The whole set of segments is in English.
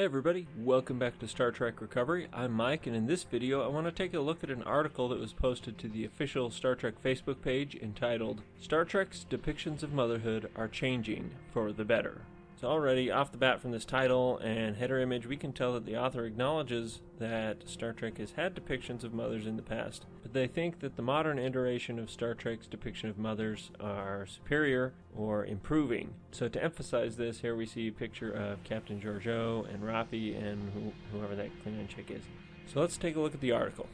Hey everybody, welcome back to Star Trek Recovery. I'm Mike, and in this video I want to take a look at an article that was posted to the official Star Trek Facebook page entitled, Star Trek's Depictions of Motherhood Are Changing for the Better. So already, off the bat from this title and header image, we can tell that the author acknowledges that Star Trek has had depictions of mothers in the past, but they think that the modern iteration of Star Trek's depiction of mothers are superior or improving. So to emphasize this, here we see a picture of Captain Georgiou and Rafi and whoever that Klingon chick is. So let's take a look at the article.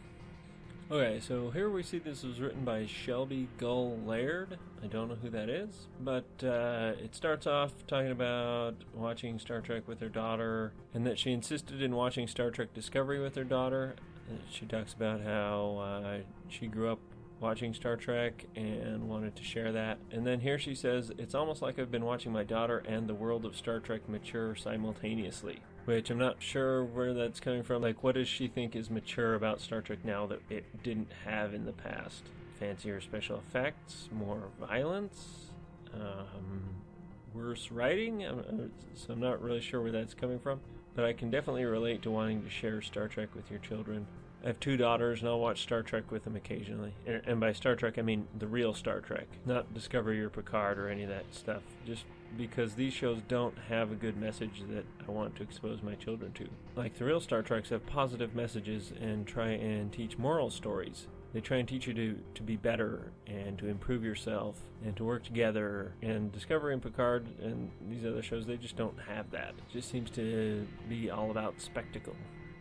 Okay, so here we see this was written by Shelby Gull Laird. I don't know who that is, but it starts off talking about watching Star Trek with her daughter, and that she insisted in watching Star Trek Discovery with her daughter. She talks about how she grew up watching Star Trek and wanted to share that. And then here she says, it's almost like I've been watching my daughter and the world of Star Trek mature simultaneously. Which I'm not sure where that's coming from. Like, what does she think is mature about Star Trek now that it didn't have in the past? Fancier special effects, more violence, worse writing? So I'm not really sure where that's coming from. But I can definitely relate to wanting to share Star Trek with your children. I have two daughters, and I'll watch Star Trek with them occasionally. And by Star Trek, I mean the real Star Trek, not Discovery or Picard or any of that stuff. Just because these shows don't have a good message that I want to expose my children to. Like the real Star Treks have positive messages and try and teach moral stories. They try and teach you to be better and to improve yourself and to work together. And Discovery and Picard and these other shows, they just don't have that. It just seems to be all about spectacle.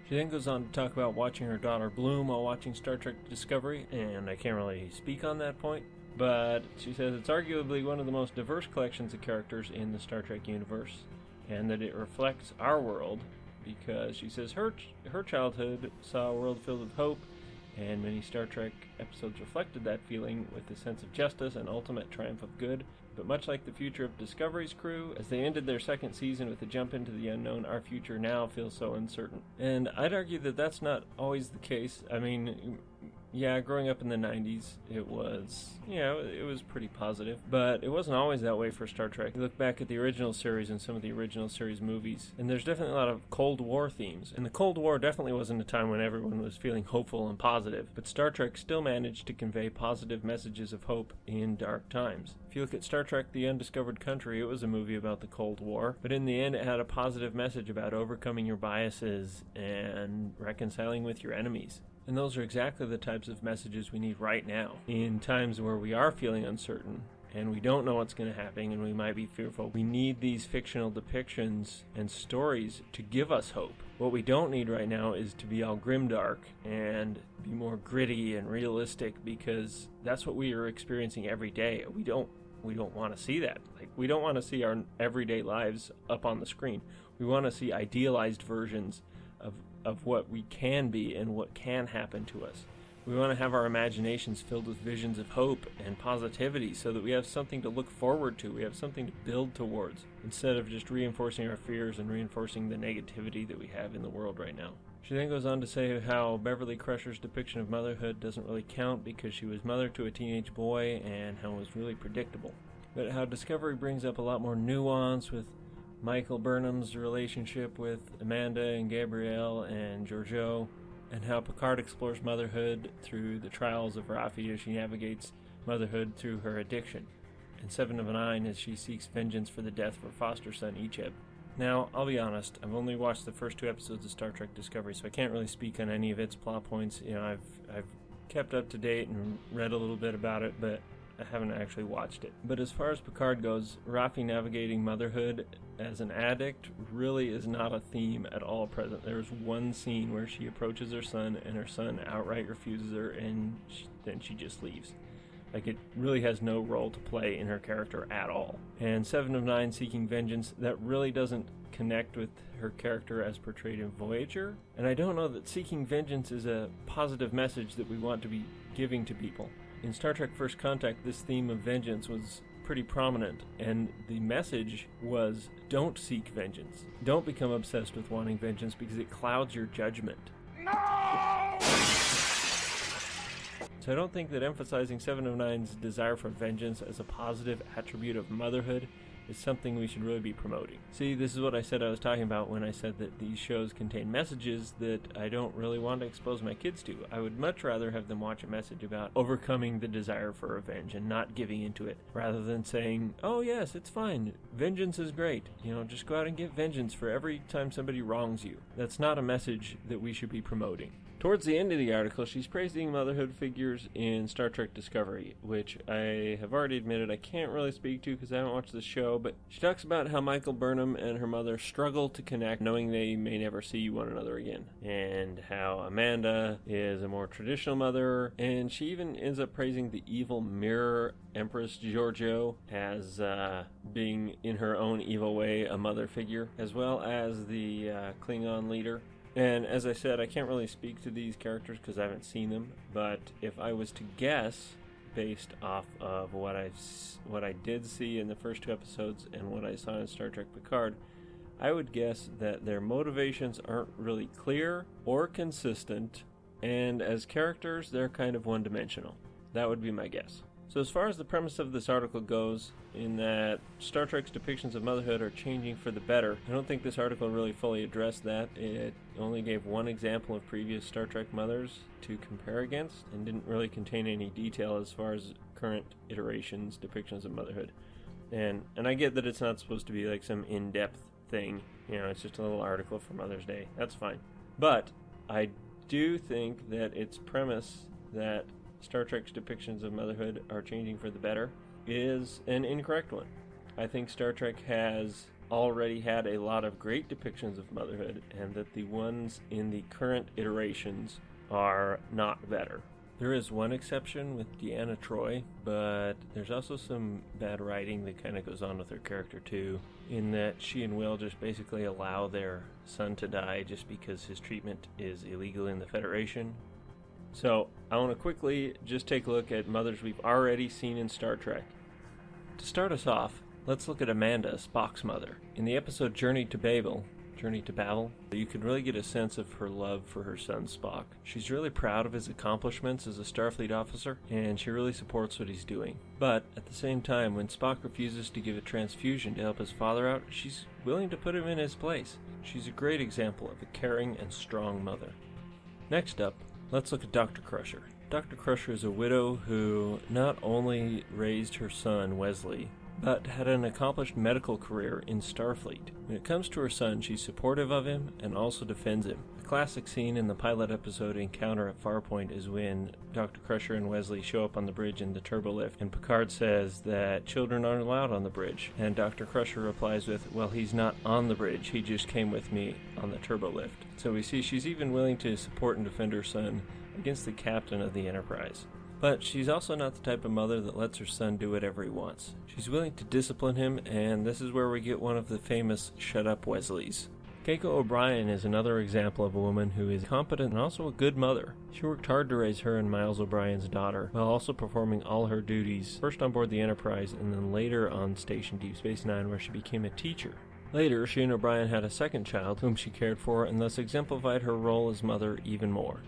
She then goes on to talk about watching her daughter bloom while watching Star Trek Discovery, and I can't really speak on that point, but she says it's arguably one of the most diverse collections of characters in the Star Trek universe, and that it reflects our world, because she says her childhood saw a world filled with hope, and many Star Trek episodes reflected that feeling with a sense of justice and ultimate triumph of good. But much like the future of Discovery's crew, as they ended their second season with a jump into the unknown, our future now feels so uncertain. And I'd argue that that's not always the case. I mean, yeah, growing up in the 90s, it was pretty positive. But it wasn't always that way for Star Trek. You look back at the original series and some of the original series movies, and there's definitely a lot of Cold War themes. And the Cold War definitely wasn't a time when everyone was feeling hopeful and positive. But Star Trek still managed to convey positive messages of hope in dark times. If you look at Star Trek The Undiscovered Country, it was a movie about the Cold War, but in the end it had a positive message about overcoming your biases and reconciling with your enemies. And those are exactly the types of messages we need right now, in times where we are feeling uncertain and we don't know what's going to happen and we might be fearful. We need these fictional depictions and stories to give us hope. What we don't need right now is to be all grimdark and be more gritty and realistic, because that's what we are experiencing every day. We don't want to see that. Like, we don't want to see our everyday lives up on the screen. We want to see idealized versions of what we can be and what can happen to us. We want to have our imaginations filled with visions of hope and positivity so that we have something to look forward to. We have something to build towards, instead of just reinforcing our fears and reinforcing the negativity that we have in the world right now. She then goes on to say how Beverly Crusher's depiction of motherhood doesn't really count because she was mother to a teenage boy, and how it was really predictable. But how Discovery brings up a lot more nuance with Michael Burnham's relationship with Amanda and Gabrielle and Georgiou, and how Picard explores motherhood through the trials of Rafi as she navigates motherhood through her addiction, and 7 of 9 as she seeks vengeance for the death of her foster son Icheb. Now, I'll be honest, I've only watched the first 2 episodes of Star Trek Discovery, so I can't really speak on any of its plot points. I've kept up to date and read a little bit about it, but I haven't actually watched it. But as far as Picard goes, Rafi navigating motherhood as an addict really is not a theme at all present. There's one scene where she approaches her son, and her son outright refuses her, and then she just leaves. Like, it really has no role to play in her character at all. And 7 of 9 seeking vengeance, that really doesn't connect with her character as portrayed in Voyager. And I don't know that seeking vengeance is a positive message that we want to be giving to people. In Star Trek First Contact, this theme of vengeance was pretty prominent, and the message was, don't seek vengeance. Don't become obsessed with wanting vengeance because it clouds your judgment. No! So I don't think that emphasizing 7 of 9's desire for vengeance as a positive attribute of motherhood is something we should really be promoting. See, this is what I said I was talking about when I said that these shows contain messages that I don't really want to expose my kids to. I would much rather have them watch a message about overcoming the desire for revenge and not giving into it, rather than saying, oh yes, it's fine, vengeance is great, just go out and get vengeance for every time somebody wrongs you. That's not a message that we should be promoting. Towards the end of the article, she's praising motherhood figures in Star Trek Discovery, which I have already admitted I can't really speak to because I haven't watched the show, but she talks about how Michael Burnham and her mother struggle to connect, knowing they may never see one another again, and how Amanda is a more traditional mother, and she even ends up praising the evil mirror Empress Giorgio as being, in her own evil way, a mother figure, as well as the Klingon leader. And as I said, I can't really speak to these characters because I haven't seen them, but if I was to guess, based off of what I did see in the first 2 episodes and what I saw in Star Trek Picard, I would guess that their motivations aren't really clear or consistent, and as characters, they're kind of one-dimensional. That would be my guess. So as far as the premise of this article goes, in that Star Trek's depictions of motherhood are changing for the better, I don't think this article really fully addressed that. It only gave one example of previous Star Trek mothers to compare against, and didn't really contain any detail as far as current iterations, depictions of motherhood. And I get that it's not supposed to be like some in-depth thing, it's just a little article for Mother's Day. That's fine. But I do think that its premise that Star Trek's depictions of motherhood are changing for the better is an incorrect one. I think Star Trek has already had a lot of great depictions of motherhood, and that the ones in the current iterations are not better. There is one exception with Deanna Troi, but there's also some bad writing that kind of goes on with her character too, in that she and Will just basically allow their son to die just because his treatment is illegal in the Federation. So, I want to quickly just take a look at mothers we've already seen in Star Trek. To start us off, let's look at Amanda, Spock's mother. In the episode Journey to Babel, you can really get a sense of her love for her son Spock. She's really proud of his accomplishments as a Starfleet officer, and she really supports what he's doing. But, at the same time, when Spock refuses to give a transfusion to help his father out, she's willing to put him in his place. She's a great example of a caring and strong mother. Next up, let's look at Dr. Crusher. Dr. Crusher is a widow who not only raised her son, Wesley, but had an accomplished medical career in Starfleet. When it comes to her son, she's supportive of him and also defends him. A classic scene in the pilot episode Encounter at Farpoint is when Dr. Crusher and Wesley show up on the bridge in the turbolift, and Picard says that children aren't allowed on the bridge, and Dr. Crusher replies with, well, he's not on the bridge, he just came with me on the turbolift. So we see she's even willing to support and defend her son against the captain of the Enterprise. But she's also not the type of mother that lets her son do whatever he wants. She's willing to discipline him, and this is where we get one of the famous shut up Wesleys. Keiko O'Brien is another example of a woman who is competent and also a good mother. She worked hard to raise her and Miles O'Brien's daughter, while also performing all her duties, first on board the Enterprise and then later on Station Deep Space Nine, where she became a teacher. Later, she and O'Brien had a second child, whom she cared for, and thus exemplified her role as mother even more.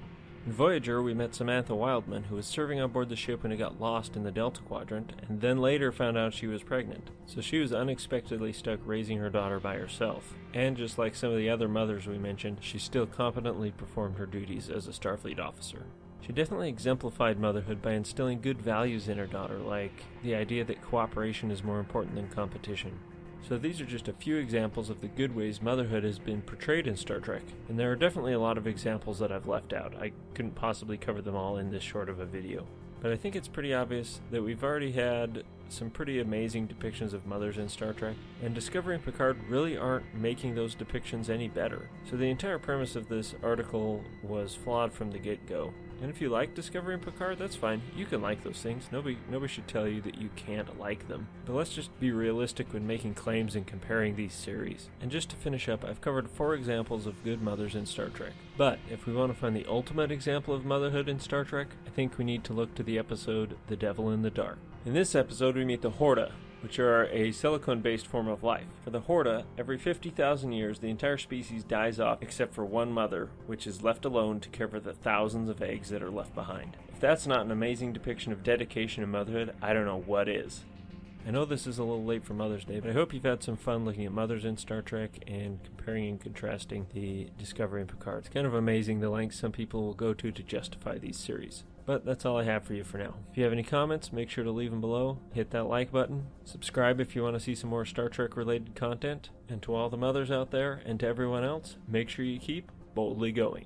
In Voyager, we met Samantha Wildman, who was serving on board the ship when it got lost in the Delta Quadrant, and then later found out she was pregnant. So she was unexpectedly stuck raising her daughter by herself. And just like some of the other mothers we mentioned, she still competently performed her duties as a Starfleet officer. She definitely exemplified motherhood by instilling good values in her daughter, like the idea that cooperation is more important than competition. So these are just a few examples of the good ways motherhood has been portrayed in Star Trek, and there are definitely a lot of examples that I've left out. I couldn't possibly cover them all in this short of a video. But I think it's pretty obvious that we've already had some pretty amazing depictions of mothers in Star Trek, and Discovery and Picard really aren't making those depictions any better. So the entire premise of this article was flawed from the get-go. And if you like Discovery and Picard, that's fine. You can like those things. Nobody should tell you that you can't like them. But let's just be realistic when making claims and comparing these series. And just to finish up, I've covered 4 examples of good mothers in Star Trek. But if we want to find the ultimate example of motherhood in Star Trek, I think we need to look to the episode The Devil in the Dark. In this episode, we meet the Horta, which are a silicone-based form of life. For the Horta, every 50,000 years, the entire species dies off except for one mother, which is left alone to care for the thousands of eggs that are left behind. If that's not an amazing depiction of dedication and motherhood, I don't know what is. I know this is a little late for Mother's Day, but I hope you've had some fun looking at mothers in Star Trek and comparing and contrasting the Discovery and Picard. It's kind of amazing the lengths some people will go to justify these series. But that's all I have for you for now. If you have any comments, make sure to leave them below. Hit that like button. Subscribe if you want to see some more Star Trek related content. And to all the mothers out there and to everyone else, make sure you keep boldly going.